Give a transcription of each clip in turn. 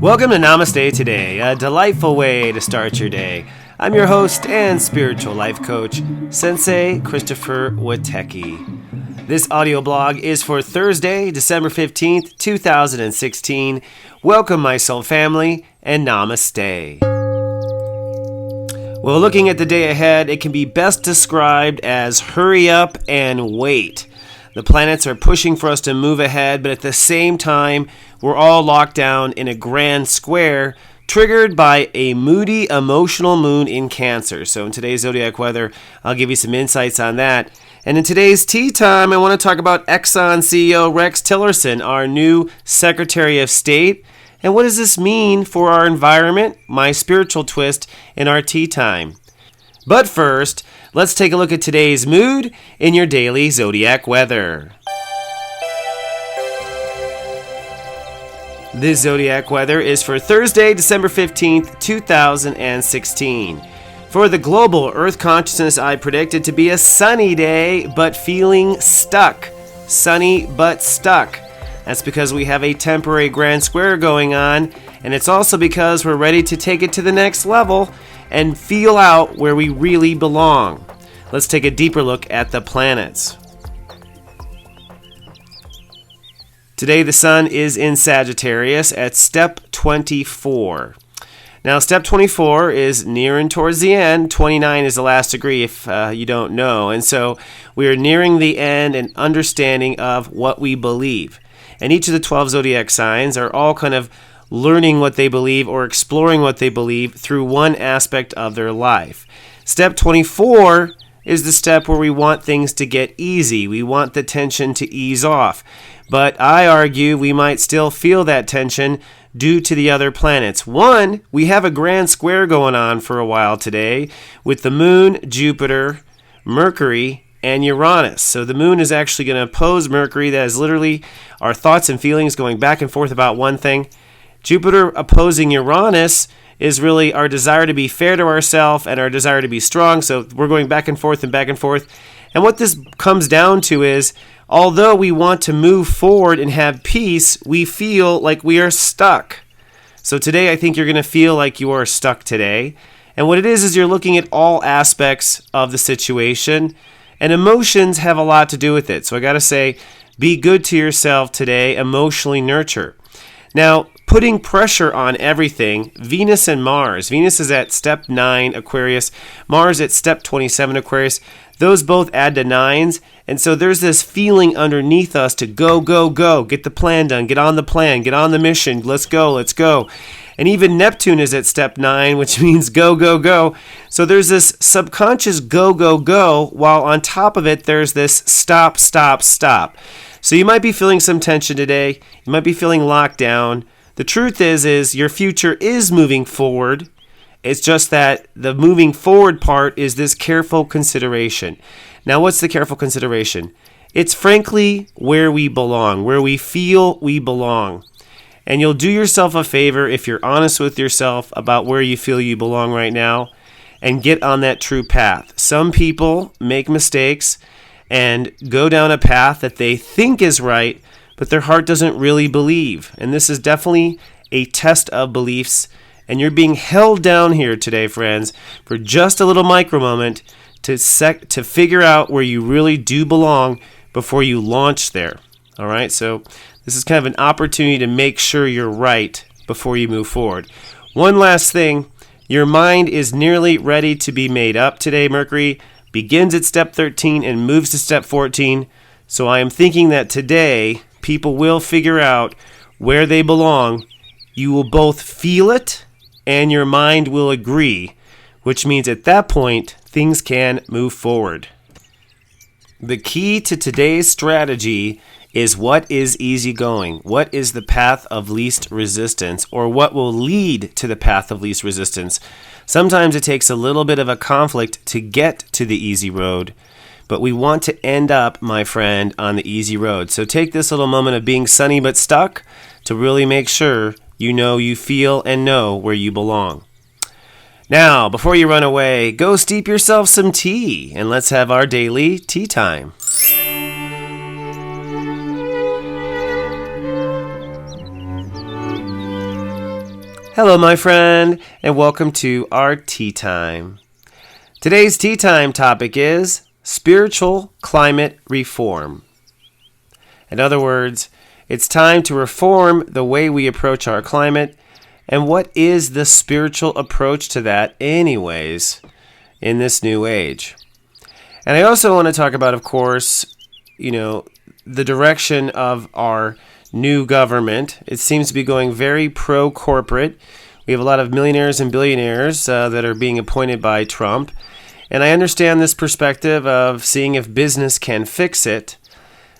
Welcome to Namaste Today, a delightful way to start your day. I'm your host and spiritual life coach, Sensei Christopher Witecki. This audio blog is for Thursday, December 15th, 2016. Welcome, my soul family, and Namaste. Well, looking at the day ahead, it can be best described as hurry up and wait. The planets are pushing for us to move ahead, but at the same time, we're all locked down in a grand square, triggered by a moody, emotional moon in Cancer. So in today's zodiac weather, I'll give you some insights on that. And in today's tea time, I want to talk about Exxon CEO Rex Tillerson, our new Secretary of State. And what does this mean for our environment? My spiritual twist in our tea time. But first, let's take a look at today's mood in your daily zodiac weather. This zodiac weather is for Thursday, December 15th, 2016. For the global Earth consciousness, I predict it to be a sunny day, but feeling stuck. Sunny, but stuck. That's because we have a temporary grand square going on, and it's also because we're ready to take it to the next level and feel out where we really belong. Let's take a deeper look at the planets. Today the sun is in Sagittarius at step 24. Now step 24 is nearing towards the end. 29 is the last degree if you don't know. And so we are nearing the end and understanding of what we believe. And each of the 12 zodiac signs are all kind of learning what they believe or exploring what they believe through one aspect of their life. Step 24 is the step where we want things to get easy. We want the tension to ease off. But I argue we might still feel that tension due to the other planets. One, we have a grand square going on for a while today with the moon, Jupiter, Mercury, and Uranus. So the moon is actually going to oppose Mercury. That is literally our thoughts and feelings going back and forth about one thing. Jupiter opposing Uranus is really our desire to be fair to ourselves and our desire to be strong. So we're going back and forth and back and forth. And what this comes down to is, although we want to move forward and have peace, we feel like we are stuck. So today I think you're going to feel like you are stuck today. And what it is you're looking at all aspects of the situation. And emotions have a lot to do with it. So I got to say, be good to yourself today, emotionally nurture. Now, putting pressure on everything, Venus and Mars. Venus is at step 9 Aquarius, Mars at step 27 Aquarius. Those both add to 9s, and so there's this feeling underneath us to go, go, go, get the plan done, get on the plan, get on the mission, let's go, let's go. And even Neptune is at step 9, which means go, go, go. So there's this subconscious go, go, go, while on top of it, there's this stop, stop, stop. So you might be feeling some tension today. You might be feeling locked down. The truth is your future is moving forward. It's just that the moving forward part is this careful consideration. Now, what's the careful consideration? It's frankly where we belong, where we feel we belong. And you'll do yourself a favor if you're honest with yourself about where you feel you belong right now and get on that true path. Some people make mistakes and go down a path that they think is right, but their heart doesn't really believe. And this is definitely a test of beliefs. And you're being held down here today, friends, for just a little micro moment to figure out where you really do belong before you launch there. All right, so this is kind of an opportunity to make sure you're right before you move forward. One last thing, your mind is nearly ready to be made up today, Mercury begins at step 13 and moves to step 14. So I am thinking that today people will figure out where they belong. You will both feel it and your mind will agree, which means at that point things can move forward. The key to today's strategy is what is easygoing, what is the path of least resistance, or what will lead to the path of least resistance. Sometimes it takes a little bit of a conflict to get to the easy road, but we want to end up, my friend, on the easy road. So take this little moment of being sunny but stuck to really make sure you know you feel and know where you belong. Now, before you run away, go steep yourself some tea, and let's have our daily tea time. Hello, my friend, and welcome to our tea time. Today's tea time topic is spiritual climate reform. In other words, it's time to reform the way we approach our climate, and what is the spiritual approach to that anyways in this new age. And I also want to talk about, of course, the direction of our new government. It seems to be going very pro-corporate. We have a lot of millionaires and billionaires that are being appointed by Trump. And I understand this perspective of seeing if business can fix it.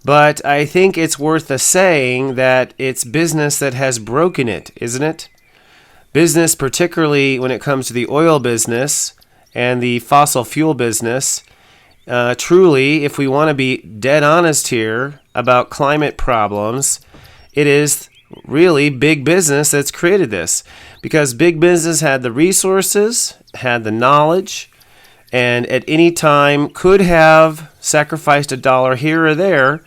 But I think it's worth a saying that it's business that has broken it, isn't it? Business, particularly when it comes to the oil business and the fossil fuel business, truly, if we want to be dead honest here about climate problems, it is really big business that's created this, because big business had the resources, had the knowledge, and at any time could have sacrificed a dollar here or there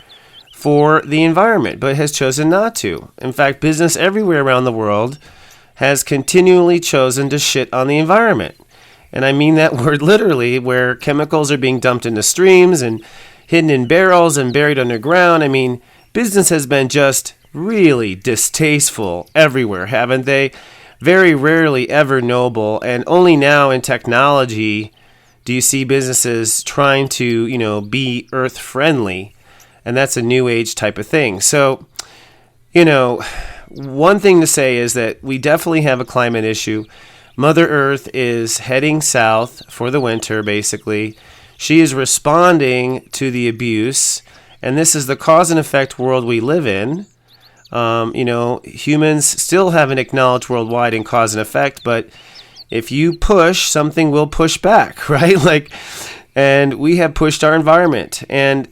for the environment, but has chosen not to. In fact, business everywhere around the world has continually chosen to shit on the environment. And I mean that word literally, where chemicals are being dumped into streams and hidden in barrels and buried underground. I mean, business has been just really distasteful everywhere, haven't they? Very rarely ever noble, and only now in technology do you see businesses trying to, be earth friendly, and that's a new age type of thing. So, one thing to say is that we definitely have a climate issue. Mother Earth is heading south for the winter, basically. She is responding to the abuse, and this is the cause and effect world we live in. Humans still haven't acknowledged worldwide in cause and effect, but if you push, something will push back, right? And we have pushed our environment. And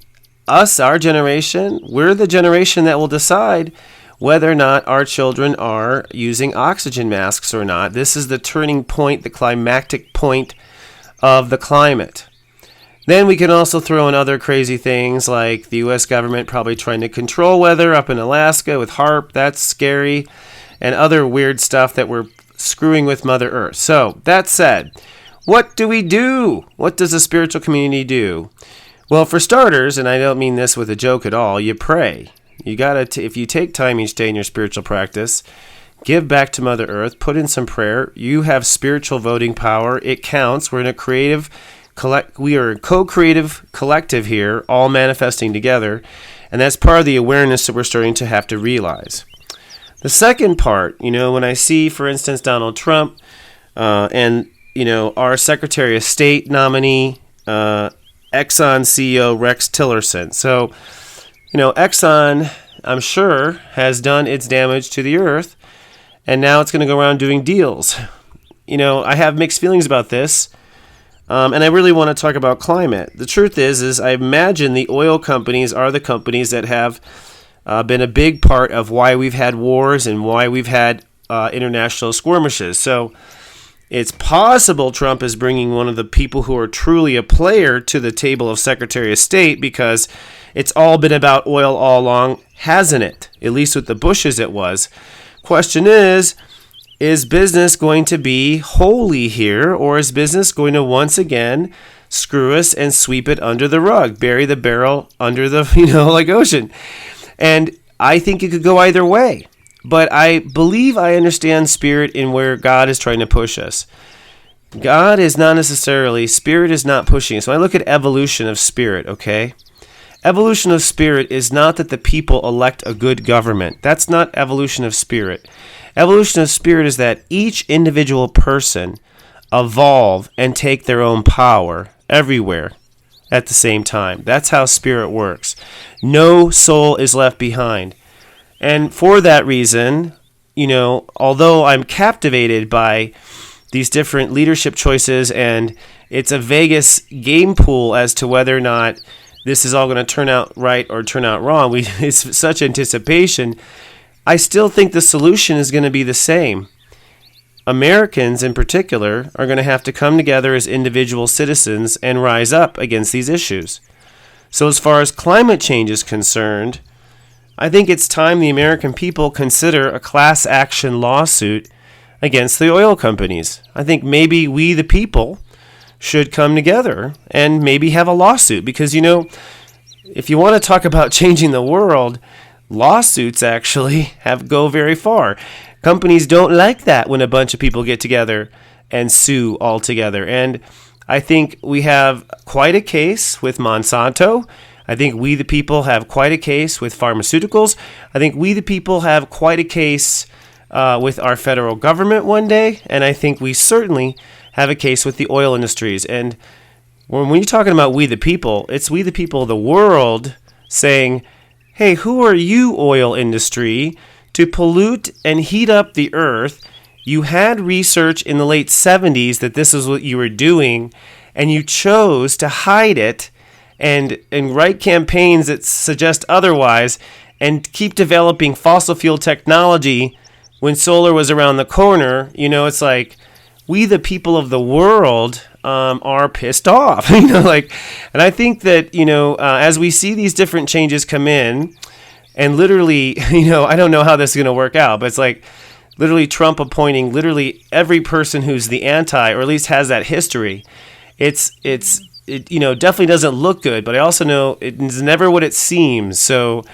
us, our generation, we're the generation that will decide whether or not our children are using oxygen masks or not. This is the turning point, the climactic point of the climate. Then we can also throw in other crazy things like the U.S. government probably trying to control weather up in Alaska with HARP. That's scary. And other weird stuff that we're screwing with Mother Earth. So, that said, what do we do? What does the spiritual community do? Well, for starters, and I don't mean this with a joke at all, you pray. You gotta, if you take time each day in your spiritual practice, give back to Mother Earth, put in some prayer. You have spiritual voting power. It counts. We're in a creative we are a co-creative collective here, all manifesting together, and that's part of the awareness that we're starting to have to realize. The second part, when I see, for instance, Donald Trump and our Secretary of State nominee, Exxon CEO Rex Tillerson. So, Exxon, I'm sure, has done its damage to the earth, and now it's going to go around doing deals. I have mixed feelings about this. And I really want to talk about climate. The truth is I imagine the oil companies are the companies that have been a big part of why we've had wars and why we've had international skirmishes. So it's possible Trump is bringing one of the people who are truly a player to the table of Secretary of State, because it's all been about oil all along, hasn't it? At least with the Bushes it was. Question is business going to be holy here, or is business going to once again screw us and sweep it under the rug, bury the barrel under the, ocean? And I think it could go either way. But I believe I understand spirit in where God is trying to push us. God is not necessarily, spirit is not pushing us. When I look at evolution of spirit, okay? Evolution of spirit is not that the people elect a good government. That's not evolution of spirit. Evolution of spirit is that each individual person evolve and take their own power everywhere at the same time. That's how spirit works. No soul is left behind. And for that reason, although I'm captivated by these different leadership choices, and it's a Vegas game pool as to whether or not this is all going to turn out right or turn out wrong. It's such anticipation. I still think the solution is going to be the same. Americans in particular are going to have to come together as individual citizens and rise up against these issues. So as far as climate change is concerned, I think it's time the American people consider a class action lawsuit against the oil companies. I think maybe we, the people, should come together and maybe have a lawsuit. Because, if you want to talk about changing the world, lawsuits actually go very far. Companies don't like that when a bunch of people get together and sue all together. And I think we have quite a case with Monsanto. I think we, the people, have quite a case with pharmaceuticals. I think we, the people, have quite a case with our federal government one day. And I think we certainly have a case with the oil industries. And when you're talking about we, the people, it's we, the people of the world saying, hey, who are you, oil industry, to pollute and heat up the earth? You had research in the late 70s that this is what you were doing, and you chose to hide it and write campaigns that suggest otherwise and keep developing fossil fuel technology when solar was around the corner. It's like we, the people of the world, are pissed off. And I think that, as we see these different changes come in, and literally, I don't know how this is going to work out, but it's like literally Trump appointing literally every person who's the anti, or at least has that history. It definitely doesn't look good, but I also know it's never what it seems. So,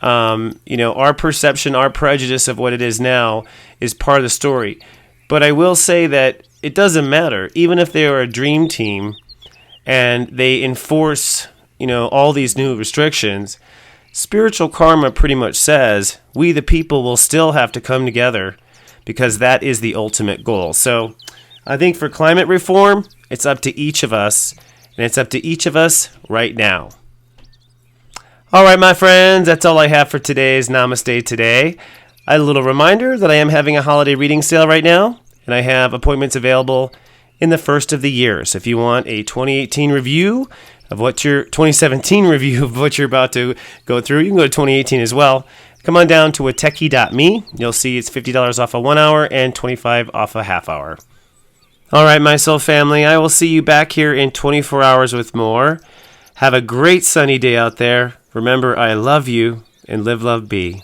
our perception, our prejudice of what it is now is part of the story. But I will say that it doesn't matter. Even if they are a dream team and they enforce, all these new restrictions, spiritual karma pretty much says we, the people, will still have to come together because that is the ultimate goal. So I think for climate reform, it's up to each of us, and it's up to each of us right now. All right, my friends, that's all I have for today's Namaste Today. A little reminder that I am having a holiday reading sale right now, and I have appointments available in the first of the year. So if you want a 2017 review of what you're about to go through, you can go to 2018 as well. Come on down to ateki.me. You'll see it's $50 off a 1 hour and $25 off a half hour. All right, my soul family, I will see you back here in 24 hours with more. Have a great sunny day out there. Remember, I love you, and live, love, be.